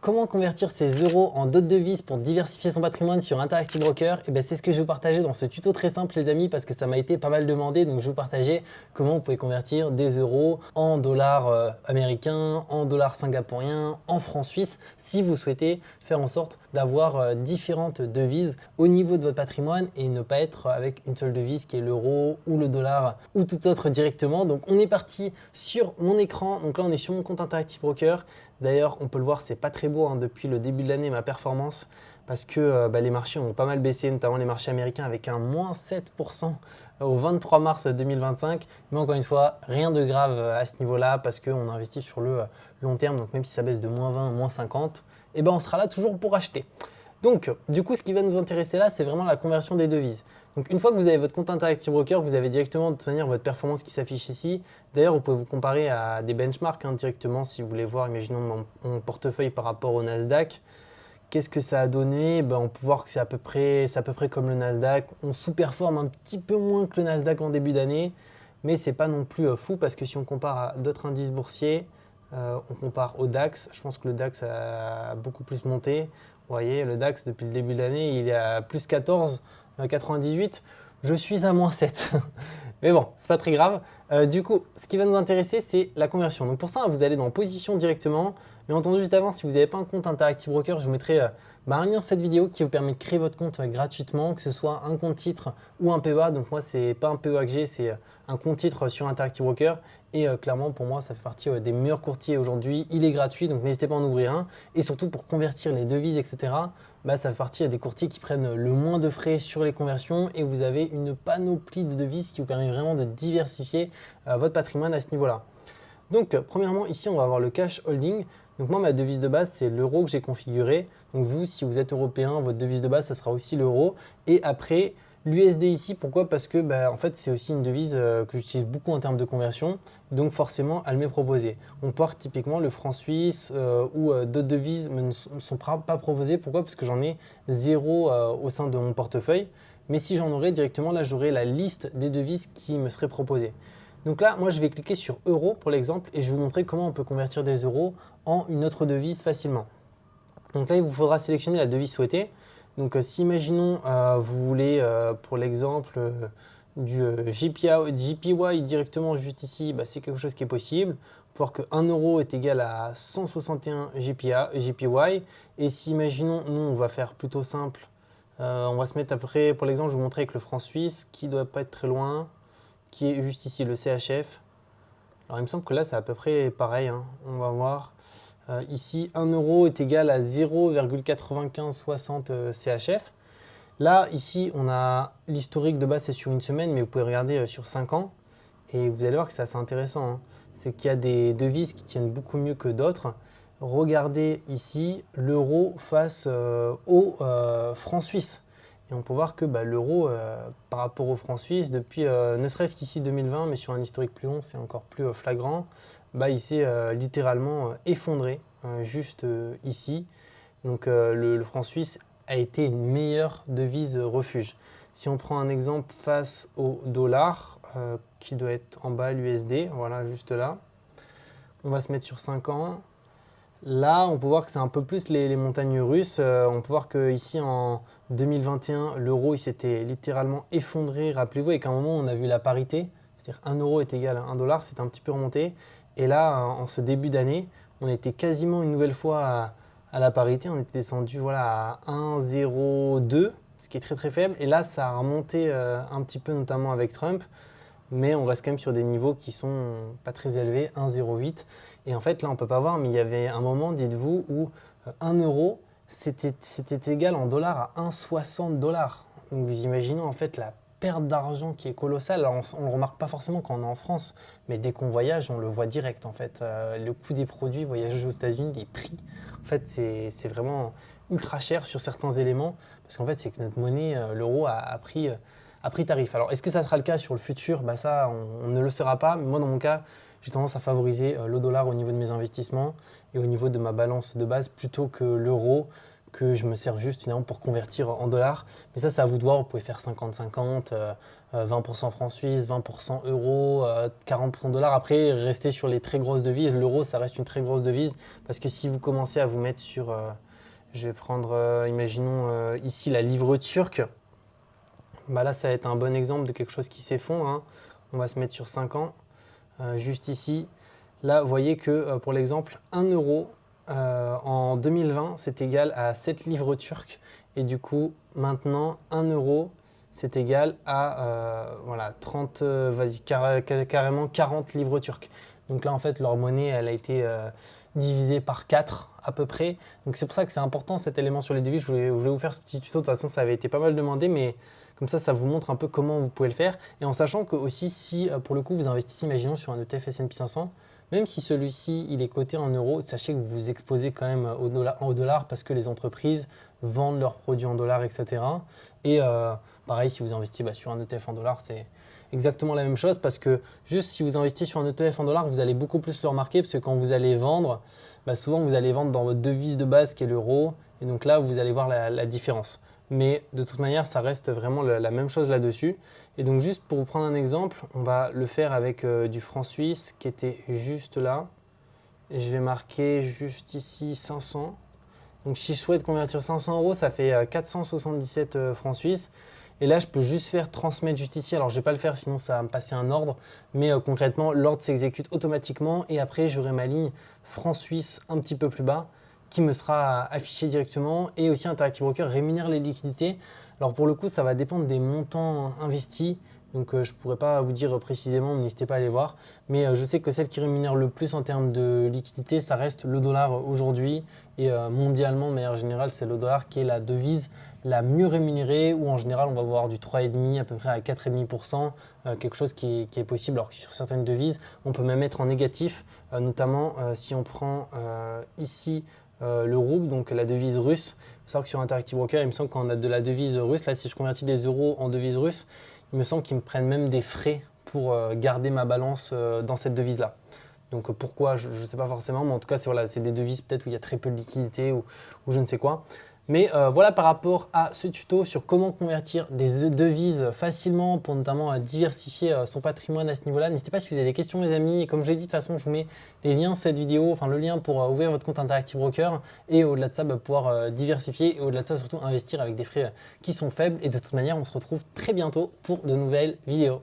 comment convertir ses euros en d'autres devises pour diversifier son patrimoine sur Interactive Broker? Et ben, c'est ce que je vais vous partager dans ce tuto très simple les amis parce que ça m'a été pas mal demandé. Donc je vais vous partager comment vous pouvez convertir des euros en dollars américains, en dollars singapouriens, en francs suisses si vous souhaitez faire en sorte d'avoir différentes devises au niveau de votre patrimoine et ne pas être avec une seule devise qui est l'euro ou le dollar ou tout autre directement. Donc on est parti sur mon écran. Donc là on est sur mon compte Interactive Broker. D'ailleurs, on peut le voir, c'est pas très beau depuis le début de l'année, ma performance, parce que les marchés ont pas mal baissé, notamment les marchés américains avec un moins 7% au 23 mars 2025. Mais encore une fois, rien de grave à ce niveau-là parce qu'on investit sur le long terme. Donc même si ça baisse de moins 20, moins 50, eh ben on sera là toujours pour acheter. Donc, du coup, ce qui va nous intéresser là, c'est vraiment la conversion des devises. Donc, une fois que vous avez votre compte Interactive Broker, vous avez directement de toute manière votre performance qui s'affiche ici. D'ailleurs, vous pouvez vous comparer à des benchmarks directement si vous voulez voir, imaginons mon portefeuille par rapport au Nasdaq. Qu'est-ce que ça a donné? On peut voir que c'est à peu près comme le Nasdaq. On sous-performe un petit peu moins que le Nasdaq en début d'année, mais c'est pas non plus fou parce que si on compare à d'autres indices boursiers, on compare au DAX, je pense que le DAX a beaucoup plus monté. Vous voyez, le DAX, depuis le début de l'année, il est à plus 14, 98. Je suis à moins 7. Mais bon, c'est pas très grave. Du coup, ce qui va nous intéresser, c'est la conversion. Donc pour ça, vous allez dans position directement. Bien entendu, juste avant, si vous n'avez pas un compte Interactive Broker, je vous mettrai un lien dans cette vidéo qui vous permet de créer votre compte gratuitement, que ce soit un compte titre ou un PEA. Donc moi, c'est pas un PEA que j'ai, c'est un compte titre sur Interactive Broker. Et clairement, pour moi, ça fait partie des meilleurs courtiers aujourd'hui. Il est gratuit, donc n'hésitez pas à en ouvrir un. Et surtout, pour convertir les devises, etc., ça fait partie des courtiers qui prennent le moins de frais sur les conversions. Et vous avez une panoplie de devises qui vous permet vraiment de diversifier votre patrimoine à ce niveau-là. Donc, premièrement, ici, on va avoir le cash holding. Donc moi, ma devise de base, c'est l'euro que j'ai configuré. Donc vous, si vous êtes européen, votre devise de base, ça sera aussi l'euro. Et après, l'USD ici, pourquoi? Parce que en fait, c'est aussi une devise que j'utilise beaucoup en termes de conversion. Donc forcément, elle m'est proposée. On peut voir typiquement le franc suisse ou d'autres devises ne sont pas proposées. Pourquoi? Parce que j'en ai zéro au sein de mon portefeuille. Mais si j'en aurais directement, là, j'aurais la liste des devises qui me seraient proposées. Donc là, moi, je vais cliquer sur euros pour l'exemple et je vais vous montrer comment on peut convertir des euros en une autre devise facilement. Donc là, il vous faudra sélectionner la devise souhaitée. Donc si imaginons vous voulez pour l'exemple du JPY directement juste ici, c'est quelque chose qui est possible. Pour voir que 1 euro est égal à 161 JPY. Et si imaginons, nous on va faire plutôt simple, on va se mettre après, pour l'exemple, je vais vous montrer avec le franc suisse qui ne doit pas être très loin, qui est juste ici le CHF. Alors il me semble que là c'est à peu près pareil, on va voir. Ici, 1 euro est égal à 0,9560 CHF. Là, ici, on a l'historique de base, c'est sur une semaine, mais vous pouvez regarder sur 5 ans. Et vous allez voir que c'est assez intéressant. C'est qu'il y a des devises qui tiennent beaucoup mieux que d'autres. Regardez ici l'euro face au franc suisse. Et on peut voir que l'euro, par rapport au franc suisse, depuis ne serait-ce qu'ici 2020, mais sur un historique plus long, c'est encore plus flagrant, il s'est littéralement effondré juste ici. Donc le franc suisse a été une meilleure devise refuge. Si on prend un exemple face au dollar, qui doit être en bas, l'USD, voilà, juste là, on va se mettre sur 5 ans. Là, on peut voir que c'est un peu plus les montagnes russes. On peut voir qu'ici, en 2021, l'euro s'était littéralement effondré. Rappelez-vous, avec un moment, on a vu la parité, c'est-à-dire 1 euro est égal à 1 dollar, c'est un petit peu remonté. Et là, en ce début d'année, on était quasiment une nouvelle fois à la parité. On était descendu à 1,02, ce qui est très très faible. Et là, ça a remonté un petit peu, notamment avec Trump. Mais on reste quand même sur des niveaux qui sont pas très élevés, 1,08. Et en fait, là, on ne peut pas voir, mais il y avait un moment, dites-vous, où 1 euro, c'était égal en dollars à 1,60 dollars. Donc vous imaginez en fait la perte d'argent qui est colossale. Alors, on ne le remarque pas forcément quand on est en France, mais dès qu'on voyage, on le voit direct en fait. Le coût des produits, voyager aux États-Unis, les prix, en fait, c'est vraiment ultra cher sur certains éléments. Parce qu'en fait, c'est que notre monnaie, l'euro, a pris tarif. Alors, est-ce que ça sera le cas sur le futur? Ça, on ne le saura pas. Mais moi, dans mon cas, j'ai tendance à favoriser le dollar au niveau de mes investissements et au niveau de ma balance de base plutôt que l'euro que je me sers juste finalement pour convertir en dollars. Mais ça, c'est à vous de voir. Vous pouvez faire 50-50, 20% francs suisses, 20% euros, 40% dollars. Après, restez sur les très grosses devises. L'euro, ça reste une très grosse devise parce que si vous commencez à vous mettre sur, je vais prendre, imaginons ici la livre turque. Bah là, ça va être un bon exemple de quelque chose qui s'effondre, hein. On va se mettre sur 5 ans, juste ici. Là, vous voyez que pour l'exemple, 1 euro en 2020, c'est égal à 7 livres turques. Et du coup, maintenant, 1 euro, c'est égal à voilà, 30, carrément 40 livres turcs. Donc là, en fait, leur monnaie, elle a été divisée par 4 à peu près. Donc c'est pour ça que c'est important cet élément sur les devises. Je voulais vous faire ce petit tuto. De toute façon, ça avait été pas mal demandé, mais comme ça vous montre un peu comment vous pouvez le faire. Et en sachant que aussi, si pour le coup, vous investissez, imaginons, sur un ETF S&P 500, même si celui-ci, il est coté en euros, sachez que vous vous exposez quand même au dollar parce que les entreprises vendent leurs produits en dollars, etc. Et pareil, si vous investissez sur un ETF en dollars, c'est exactement la même chose parce que juste si vous investissez sur un ETF en dollars, vous allez beaucoup plus le remarquer parce que quand vous allez vendre, souvent vous allez vendre dans votre devise de base qui est l'euro et donc là, vous allez voir la différence. Mais de toute manière, ça reste vraiment la même chose là-dessus. Et donc juste pour vous prendre un exemple, on va le faire avec du franc suisse qui était juste là. Et je vais marquer juste ici 500. Donc si je souhaite convertir 500 euros, ça fait 477 francs suisses. Et là, je peux juste faire transmettre juste ici. Alors, je ne vais pas le faire, sinon ça va me passer un ordre. Mais concrètement, l'ordre s'exécute automatiquement. Et après, j'aurai ma ligne francs suisse un petit peu plus bas qui me sera affichée directement. Et aussi, Interactive Broker rémunère les liquidités. Alors, pour le coup, ça va dépendre des montants investis. Donc, je ne pourrais pas vous dire précisément, n'hésitez pas à aller voir. Mais je sais que celle qui rémunère le plus en termes de liquidité, ça reste le dollar aujourd'hui. Et mondialement, de manière générale, c'est le dollar qui est la devise la mieux rémunérée, où en général, on va voir du 3,5 à peu près à 4,5%, quelque chose qui est possible. Alors que sur certaines devises, on peut même être en négatif, notamment si on prend ici le rouble, donc la devise russe. Il faut savoir que sur Interactive Broker, il me semble qu'on a de la devise russe. Là, si je convertis des euros en devise russe, il me semble qu'ils me prennent même des frais pour garder ma balance dans cette devise-là. Donc pourquoi, je ne sais pas forcément, mais en tout cas, c'est des devises peut-être où il y a très peu de liquidité ou je ne sais quoi. Mais voilà par rapport à ce tuto sur comment convertir des devises facilement pour notamment diversifier son patrimoine à ce niveau-là. N'hésitez pas si vous avez des questions les amis. Et comme je l'ai dit, de toute façon, je vous mets les liens sur cette vidéo, enfin le lien pour ouvrir votre compte Interactive Broker et au-delà de ça, pouvoir diversifier et au-delà de ça, surtout investir avec des frais qui sont faibles. Et de toute manière, on se retrouve très bientôt pour de nouvelles vidéos.